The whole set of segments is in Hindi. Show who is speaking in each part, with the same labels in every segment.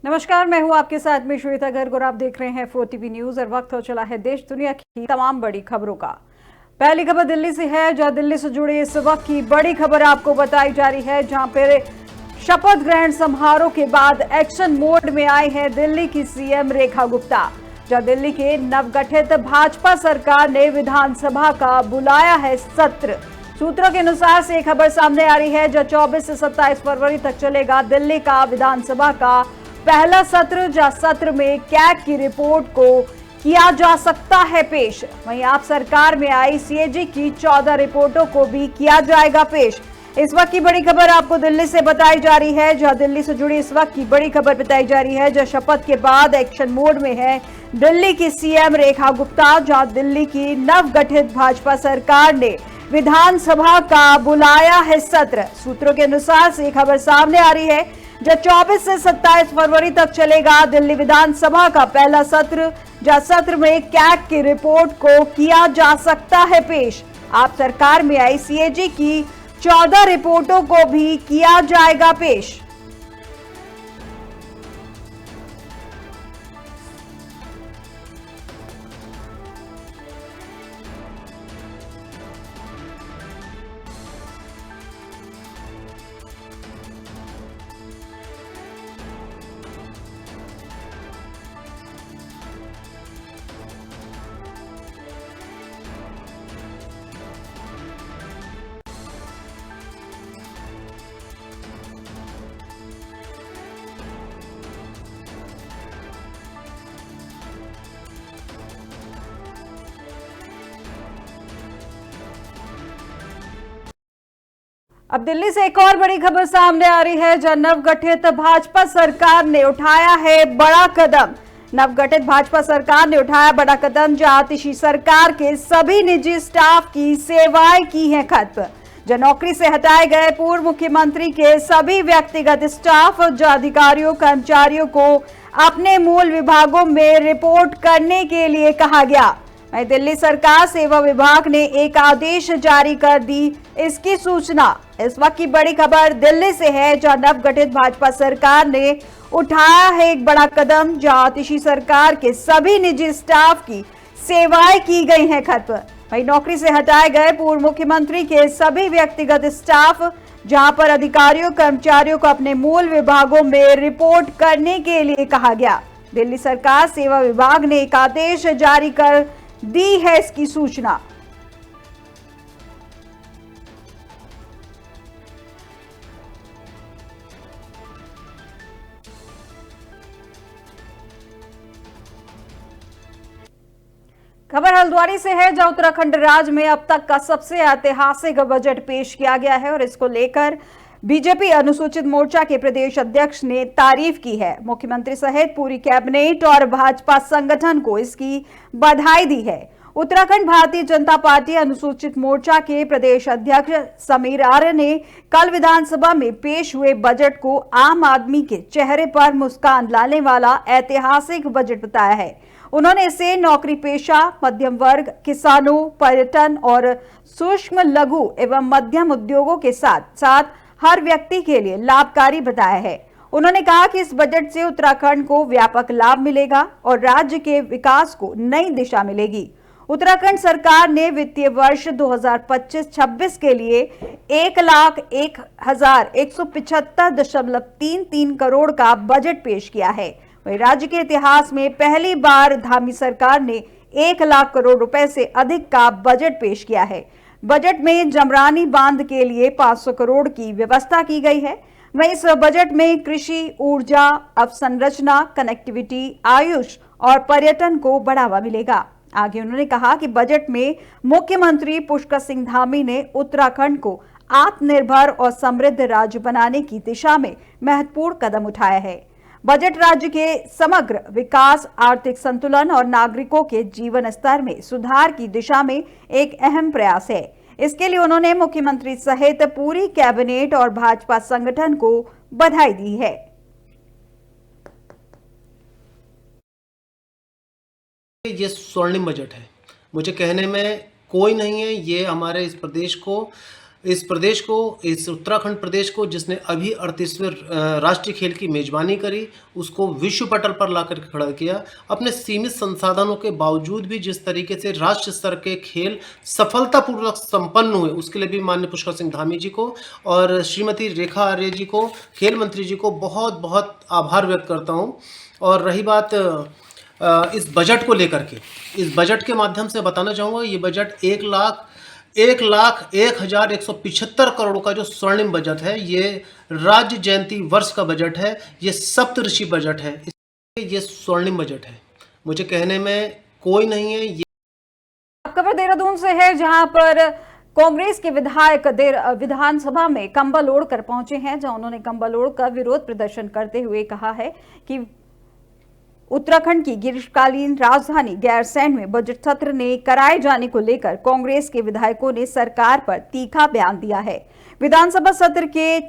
Speaker 1: नमस्कार, मैं हूं आपके साथ में श्वेता गर्ग और आप देख रहे हैं 4TV न्यूज और वक्त हो चला है देश दुनिया की तमाम बड़ी खबरों का। पहली खबर दिल्ली से है, जहां दिल्ली से जुड़ी इस वक्त की बड़ी खबर आपको बताई जा रही है, जहां पर शपथ ग्रहण समारोह के बाद एक्शन मोड में आई है दिल्ली की सीएम रेखा गुप्ता। जहां दिल्ली के नवगठित भाजपा सरकार ने विधानसभा का बुलाया है सत्र। सूत्रों के अनुसार से खबर सामने आ रही है, जो 24 से 27 फरवरी तक चलेगा दिल्ली का विधानसभा का पहला सत्र, जहां सत्र में कैग की रिपोर्ट को किया जा सकता है पेश। वहीं आप सरकार में आई सीएजी की 14 रिपोर्टों को भी किया जाएगा पेश। इस वक्त की बड़ी खबर आपको दिल्ली से बताई जा रही है, जहां दिल्ली से जुड़ी इस वक्त की बड़ी खबर बताई जा रही है, जो शपथ के बाद एक्शन मोड में है दिल्ली की सीएम रेखा गुप्ता। जहां दिल्ली की नवगठित भाजपा सरकार ने विधानसभा का बुलाया है सत्र। सूत्रों के अनुसार से खबर सामने आ रही है, जो 24 से 27 फरवरी तक चलेगा दिल्ली विधानसभा का पहला सत्र, जहां सत्र में कैग की रिपोर्ट को किया जा सकता है पेश। आप सरकार में आई सीएजी की 14 रिपोर्टों को भी किया जाएगा पेश। अब दिल्ली से एक और बड़ी खबर सामने आ रही है, जहां नवगठित भाजपा सरकार ने उठाया है बड़ा कदम। नवगठित भाजपा सरकार ने उठाया बड़ा कदम, जहां आतिशी सरकार के सभी निजी स्टाफ की सेवाएं की हैं खत्म। जहां नौकरी से हटाए गए पूर्व मुख्यमंत्री के सभी व्यक्तिगत स्टाफ और अधिकारियों कर्मचारियों को अपने मूल विभागों में रिपोर्ट करने के लिए कहा गया। वहीं दिल्ली सरकार सेवा विभाग ने एक आदेश जारी कर दी इसकी सूचना। इस वक्त की बड़ी खबर दिल्ली से है, जहां नवगठित भाजपा सरकार ने उठाया है एक बड़ा कदम, जहां आतिशी सरकार के सभी निजी स्टाफ की सेवाएं की गई हैं खत्म। वहीं नौकरी से हटाए गए पूर्व मुख्यमंत्री के सभी व्यक्तिगत स्टाफ, जहां पर अधिकारियों कर्मचारियों को अपने मूल विभागों में रिपोर्ट करने के लिए कहा गया। दिल्ली सरकार सेवा विभाग ने एक आदेश जारी कर दी है इसकी सूचना। खबर हल्द्वानी से है, जहां उत्तराखंड राज्य में अब तक का सबसे ऐतिहासिक बजट पेश किया गया है और इसको लेकर बीजेपी अनुसूचित मोर्चा के प्रदेश अध्यक्ष ने तारीफ की है। मुख्यमंत्री सहित पूरी कैबिनेट और भाजपा संगठन को इसकी बधाई दी है। उत्तराखंड भारतीय जनता पार्टी अनुसूचित मोर्चा के प्रदेश अध्यक्ष समीर आर्य ने कल विधानसभा में पेश हुए बजट को आम आदमी के चेहरे पर मुस्कान लाने वाला ऐतिहासिक बजट बताया है। उन्होंने इसे नौकरी पेशा, मध्यम वर्ग, किसानों, पर्यटन और सूक्ष्म लघु एवं मध्यम उद्योगों के साथ साथ हर व्यक्ति के लिए लाभकारी बताया है। उन्होंने कहा कि इस बजट से उत्तराखंड को व्यापक लाभ मिलेगा और राज्य के विकास को नई दिशा मिलेगी। उत्तराखंड सरकार ने वित्तीय वर्ष 2025-26 के लिए 1,01,175.33 करोड़ का बजट पेश किया है। वहीं राज्य के इतिहास में पहली बार धामी सरकार ने 1 लाख करोड़ रुपए से अधिक का बजट पेश किया है। बजट में जमरानी बांध के लिए 500 करोड़ की व्यवस्था की गई है। वहीं इस बजट में कृषि, ऊर्जा, अवसंरचना, कनेक्टिविटी, आयुष और पर्यटन को बढ़ावा मिलेगा। आगे उन्होंने कहा कि बजट में मुख्यमंत्री पुष्कर सिंह धामी ने उत्तराखंड को आत्मनिर्भर और समृद्ध राज्य बनाने की दिशा में महत्वपूर्ण कदम उठाया है। बजट राज्य के समग्र विकास, आर्थिक संतुलन और नागरिकों के जीवन स्तर में सुधार की दिशा में एक अहम प्रयास है। इसके लिए उन्होंने मुख्यमंत्री सहित पूरी कैबिनेट और भाजपा संगठन को बधाई दी है।
Speaker 2: ये स्वर्णिम बजट है, मुझे कहने में कोई नहीं है। ये हमारे इस प्रदेश को इस प्रदेश को, इस उत्तराखंड प्रदेश को जिसने अभी 38वें राष्ट्रीय खेल की मेजबानी करी, उसको विश्व पटल पर ला कर खड़ा किया। अपने सीमित संसाधनों के बावजूद भी जिस तरीके से राष्ट्र स्तर के खेल सफलतापूर्वक संपन्न हुए, उसके लिए भी माननीय पुष्कर सिंह धामी जी को और श्रीमती रेखा आर्य जी को, खेल मंत्री जी को बहुत बहुत आभार व्यक्त करता हूँ। और रही बात इस बजट को लेकर के, इस बजट के माध्यम से बताना चाहूँगा, ये बजट 1,01,1,175 करोड़ का जो स्वर्णिम बजट है, ये राज्य जयंती वर्ष का बजट है, ये सप्तऋषि बजट है, ये स्वर्णिम बजट है। मुझे कहने में कोई नहीं है। ये
Speaker 1: खबर देहरादून से है, जहां पर कांग्रेस के विधायक विधानसभा में कंबल ओढ़कर पहुंचे हैं, जहां उन्होंने कंबल ओढ़कर विरोध प्रदर्शन करते हुए कहा है कि उत्तराखंड की ग्रीष्मकालीन राजधानी गैरसैंण में बजट सत्र ने कराए जाने को लेकर कांग्रेस के विधायकों ने सरकार पर तीखा बयान दिया है। विधानसभा सत्र के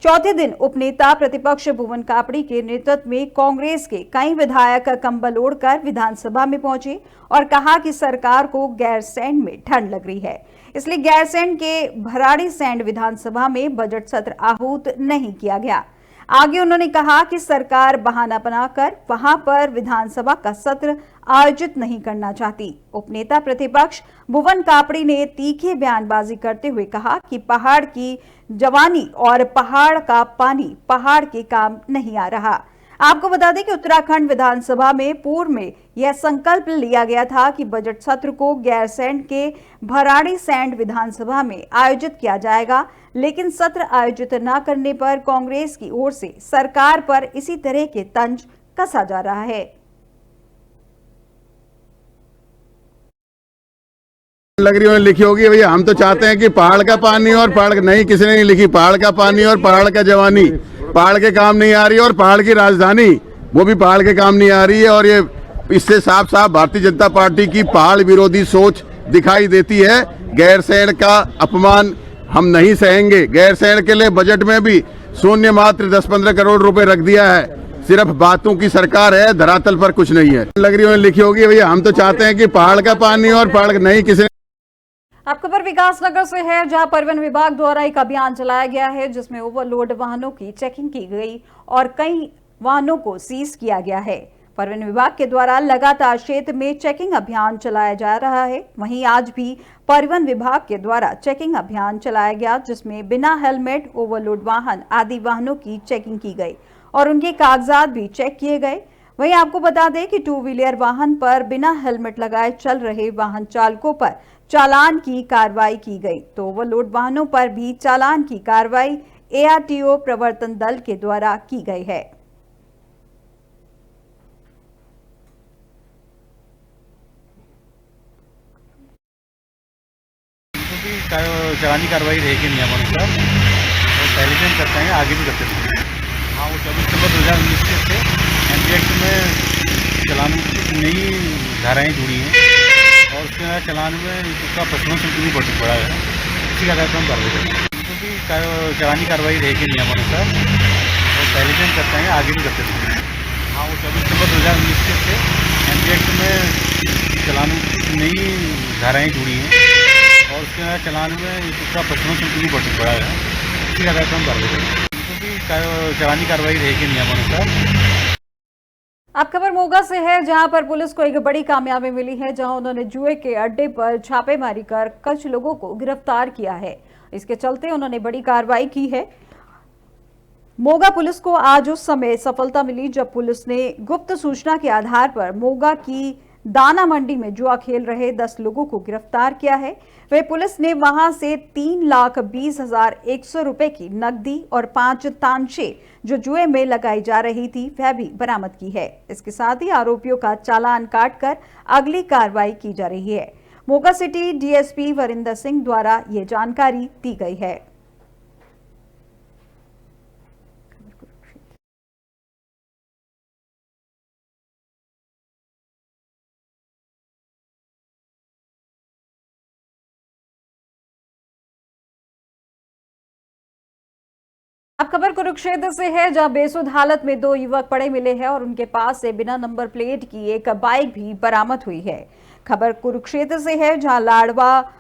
Speaker 1: चौथे दिन उपनेता प्रतिपक्ष भुवन कापड़ी के नेतृत्व में कांग्रेस के कई विधायक कंबल ओढ़कर विधानसभा में पहुंचे और कहा कि सरकार को गैरसैंण में ठंड लग रही है, इसलिए गैरसैंण के भराड़ीसैंण विधानसभा में बजट सत्र आहूत नहीं किया गया। आगे उन्होंने कहा कि सरकार बहाना बनाकर वहां पर विधानसभा का सत्र आयोजित नहीं करना चाहती। उपनेता प्रतिपक्ष भुवन कापड़ी ने तीखी बयानबाजी करते हुए कहा कि पहाड़ की जवानी और पहाड़ का पानी पहाड़ के काम नहीं आ रहा। आपको बता दें कि उत्तराखंड विधानसभा में पूर्व में यह संकल्प लिया गया था कि बजट सत्र को गैरसैंण के भराड़ीसैंण विधानसभा में आयोजित किया जाएगा, लेकिन सत्र आयोजित न करने पर कांग्रेस की ओर से सरकार पर इसी तरह के तंज कसा जा रहा है।
Speaker 3: लग रही लिखी होगी भैया, हम तो चाहते हैं कि पहाड़ का पानी और पहाड़ नहीं, किसी ने नहीं लिखी। पहाड़ का पानी और पहाड़ का जवानी पहाड़ के काम नहीं आ रही है, और पहाड़ की राजधानी वो भी पहाड़ के काम नहीं आ रही है। और ये इससे साफ साफ भारतीय जनता पार्टी की पहाड़ विरोधी सोच दिखाई देती है। गैरसैंण का अपमान हम नहीं सहेंगे। गैरसैंण के लिए बजट में भी शून्य मात्र 10-15 करोड़ रुपए रख दिया है। सिर्फ बातों की सरकार है, धरातल पर कुछ नहीं है। लग रही लिखी होगी भैया, हम तो चाहते हैं कि पहाड़ का पानी और पहाड़ नहीं, किसी
Speaker 1: अब खबर विकासनगर से है, जहां परिवहन विभाग द्वारा एक अभियान चलाया गया है, जिसमें ओवरलोड वाहनों की चेकिंग की गई और कई वाहनों को सीज किया गया है। परिवहन विभाग के द्वारा लगातार क्षेत्र में चेकिंग अभियान चलाया जा रहा है। वहीं आज भी परिवहन विभाग के द्वारा चेकिंग अभियान चलाया गया, जिसमें बिना हेलमेट, ओवरलोड वाहन आदि वाहनों की चेकिंग की गई और उनके कागजात भी चेक किए गए। वहीं आपको बता दें कि 2 व्हीलर वाहन पर बिना हेलमेट लगाए चल रहे वाहन चालकों पर चालान की कार्रवाई की गई, तो ओवरलोड वाहनों पर भी चालान की कार्रवाई ARTO प्रवर्तन दल के द्वारा की गई है।
Speaker 4: चालानी कार्रवाई रहेगी नियमानुसार, और पहले से हम करते हैं, आगे भी करते हैं। हाँ, वो 24 नवंबर 2019 से एमपी एक्ट में चालान की नई धाराएँ जुड़ी हैं, और उसके बाद चालान में उसका प्रचलन शुल्क भी बढ़ा है। इसी का कार्यक्रम कार्रवाई करते हैं, क्योंकि चालानी कार्रवाई रहेगी नियमानुसार, और पहले से हम करते हैं, आगे भी करते हैं। हाँ, वो 24 नवंबर 2019 से एमपी एक्ट में चालान की नई धाराएँ जुड़ी हैं, और उसके बाद चालान में उसका प्रचलन शुल्क भी बढ़ा है। इसी का कार्यक्रम कार्रवाई करते हैं, क्योंकि चालानी कार्रवाई रहेगी नियमानुसार।
Speaker 1: अब खबर मोगा से है, जहां पर पुलिस को एक बड़ी कामयाबी मिली है, जहां उन्होंने जुए के अड्डे पर छापेमारी कर कुछ लोगों को गिरफ्तार किया है। इसके चलते उन्होंने बड़ी कार्रवाई की है। मोगा पुलिस को आज उस समय सफलता मिली जब पुलिस ने गुप्त सूचना के आधार पर मोगा की दाना मंडी में जुआ खेल रहे 10 लोगों को गिरफ्तार किया है। वह पुलिस ने वहां से 3,20,100 रुपए की नकदी और 5 तानशे जो जुए में लगाई जा रही थी वह भी बरामद की है। इसके साथ ही आरोपियों का चालान काटकर अगली कार्रवाई की जा रही है। मोगा सिटी DSP वरिंदर सिंह द्वारा ये जानकारी दी गई है। अब खबर कुरुक्षेत्र से है, जहां बेसुध हालत में 2 युवक पड़े मिले हैं और उनके पास से बिना नंबर प्लेट की एक बाइक भी बरामद हुई है। खबर कुरुक्षेत्र से है, जहां लाडवा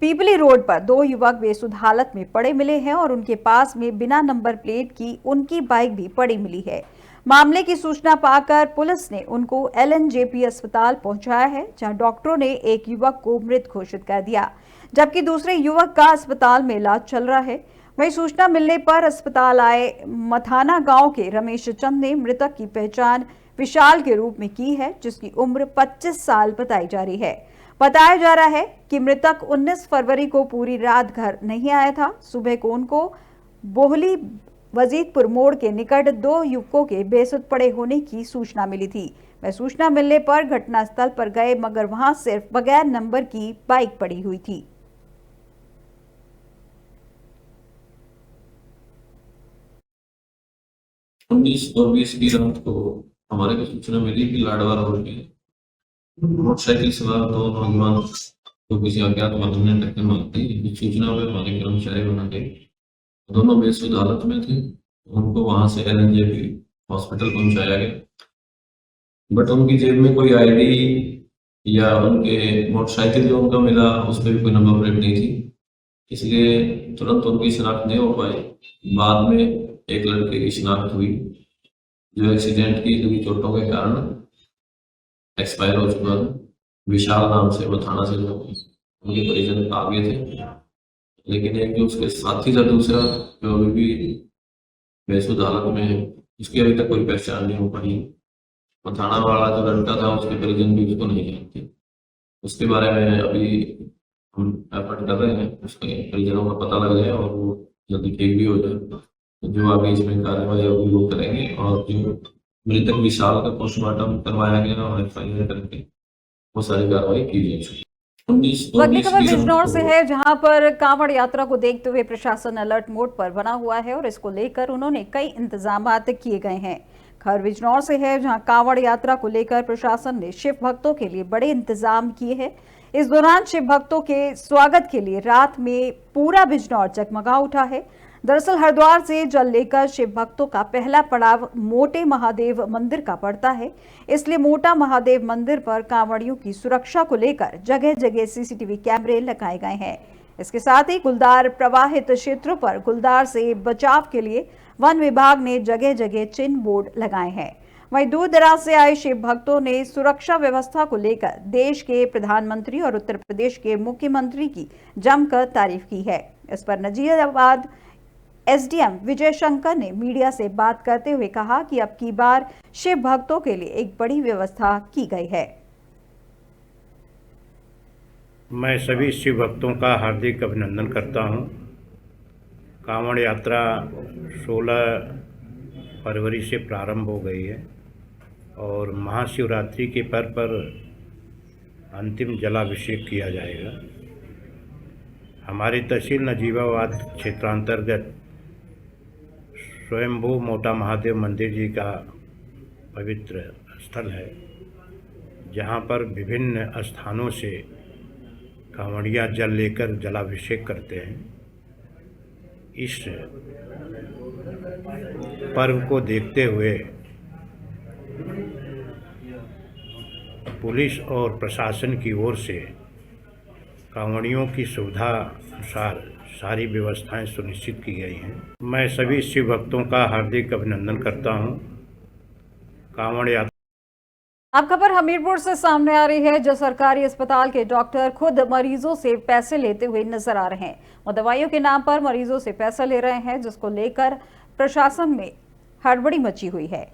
Speaker 1: पीपली रोड पर दो युवक बेसुध हालत में पड़े मिले हैं और उनके पास में बिना नंबर प्लेट की उनकी बाइक भी पड़ी मिली है। मामले की सूचना पाकर पुलिस ने उनको LNJP अस्पताल पहुंचाया है, जहां डॉक्टरों ने एक युवक को मृत घोषित कर दिया, जबकि दूसरे युवक का अस्पताल में इलाज चल रहा है। वहीं सूचना मिलने पर अस्पताल आए मथाना गांव के रमेश चंद ने मृतक की पहचान विशाल के रूप में की है, जिसकी उम्र 25 साल बताई जा रही है। बताया जा रहा है कि मृतक 19 फरवरी को पूरी रात घर नहीं आया था। सुबह को उनको बोहली वजीदपुर मोड़ के निकट दो युवकों के बेसुध पड़े होने की सूचना मिली थी। वह सूचना मिलने पर घटनास्थल पर गए, मगर वहां सिर्फ बगैर नंबर की बाइक पड़ी हुई थी।
Speaker 5: 19 और 20 की रात को हमारे को सूचना मिली कि लाडवा रोड पे मोटरसाइकिल सवार दो नौजवान को किसी अज्ञात वाहन ने टक्कर मार दी। इस सूचना पे हमारे कर्मचारी वहां गए, दोनों बेसुध हालत में थे। उनको वहां से LNJP हॉस्पिटल पहुंचाया गया, बट उनकी जेब में कोई ID या उनके मोटरसाइकिल जो उनका मिला उस पर भी कोई नंबर प्लेट नहीं थी, इसलिए तुरंत उनकी शिनाख्त नहीं हो पाई। बाद में एक लड़के की शिनाख्त हुई जो एक्सीडेंट की लगी चोटों के कारण एक्सपायर हो चुका था। विशाल नाम से वो थाना से लोग उनके परिजन आ गए थे, लेकिन एक जो उसके साथी था दूसरा जो अभी भी बेसुध हालत में है, उसकी अभी तक कोई पहचान नहीं हो पाई। और थाना वाला जो लड़का था उसके परिजन भी उसको नहीं जानते। उसके बारे में अभी हम एफर्ट कर रहे हैं, उसके परिजनों का पता लग जाए और वो जल्दी ठीक भी हो जाए। जो आगे इसमें कार्रवाई होगी वो करेंगे, और जो मृतक विशाल का पोस्टमार्टम करवाया गया और FIR करके वो सारी कार्रवाई की जाएगी।
Speaker 1: अगली खबर बिजनौर से है, जहां पर कांवड़ यात्रा को देखते हुए प्रशासन अलर्ट मोड पर बना हुआ है और इसको लेकर उन्होंने कई इंतजाम किए गए हैं। खबर बिजनौर से है, जहां कांवड़ यात्रा को लेकर प्रशासन ने शिव भक्तों के लिए बड़े इंतजाम किए हैं। इस दौरान शिव भक्तों के स्वागत के लिए रात में पूरा बिजनौर जगमगा उठा है। दरअसल हरिद्वार से जल लेकर शिव भक्तों का पहला पड़ाव मोटे महादेव मंदिर का पड़ता है, इसलिए मोटा महादेव मंदिर पर कांवड़ियों की सुरक्षा को लेकर जगह जगह CCTV कैमरे लगाए गए हैं। इसके साथ ही गुलदार प्रवाहित क्षेत्रों पर गुलदार से बचाव के लिए वन विभाग ने जगह जगह चिन्ह बोर्ड लगाए हैं। वहीं दूर दराज से आए शिव भक्तों ने सुरक्षा व्यवस्था को लेकर देश के प्रधानमंत्री और उत्तर प्रदेश के मुख्यमंत्री की जमकर तारीफ की है। इस पर नजीराबाद SDM विजय शंकर ने मीडिया से बात करते हुए कहा कि अब की बार शिव भक्तों के लिए एक बड़ी व्यवस्था की गई है।
Speaker 6: मैं सभी शिव भक्तों का हार्दिक अभिनंदन करता हूं। कांवड़ यात्रा 16 फरवरी से प्रारंभ हो गई है और महाशिवरात्रि के पर्व पर अंतिम जलाभिषेक किया जाएगा। हमारी तहसील नजीबाबाद क्षेत्रांतर्गत स्वयंभू मोटा महादेव मंदिर जी का पवित्र स्थल है, जहां पर विभिन्न स्थानों से कांवड़िया जल लेकर जलाभिषेक करते हैं। इस पर्व को देखते हुए पुलिस और प्रशासन की ओर से कांवड़ियों की सुविधा अनुसार सारी व्यवस्थाएं सुनिश्चित की गई हैं। मैं सभी शिव भक्तों का हार्दिक अभिनंदन करता हूं। कांवड़ यात्रा।
Speaker 1: अब खबर हमीरपुर से सामने आ रही है, जो सरकारी अस्पताल के डॉक्टर खुद मरीजों से पैसे लेते हुए नजर आ रहे हैं। वो दवाइयों के नाम पर मरीजों से पैसा ले रहे हैं, जिसको लेकर प्रशासन में हड़बड़ी मची हुई है।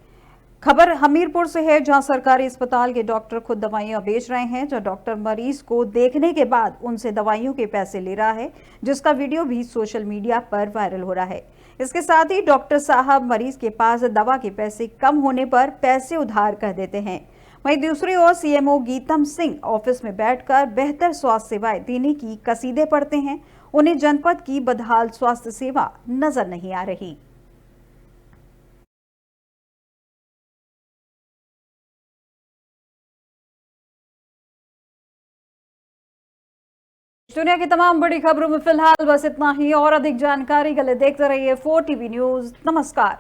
Speaker 1: खबर हमीरपुर से है, जहां सरकारी अस्पताल के डॉक्टर खुद दवाइयां बेच रहे हैं, जो डॉक्टर मरीज को देखने के बाद उनसे दवाइयों के पैसे ले रहा है, जिसका वीडियो भी सोशल मीडिया पर वायरल हो रहा है। इसके साथ ही डॉक्टर साहब मरीज के पास दवा के पैसे कम होने पर पैसे उधार कर देते हैं। वहीं दूसरी ओर CMO गीतम सिंह ऑफिस में बैठकर बेहतर स्वास्थ्य सेवाएं देने की कसीदे पढ़ते हैं। उन्हें जनपद की बदहाल स्वास्थ्य सेवा नजर नहीं आ रही। दुनिया की तमाम बड़ी खबरों में फिलहाल बस इतना ही। और अधिक जानकारी के लिए देखते रहिए 4TV न्यूज। नमस्कार।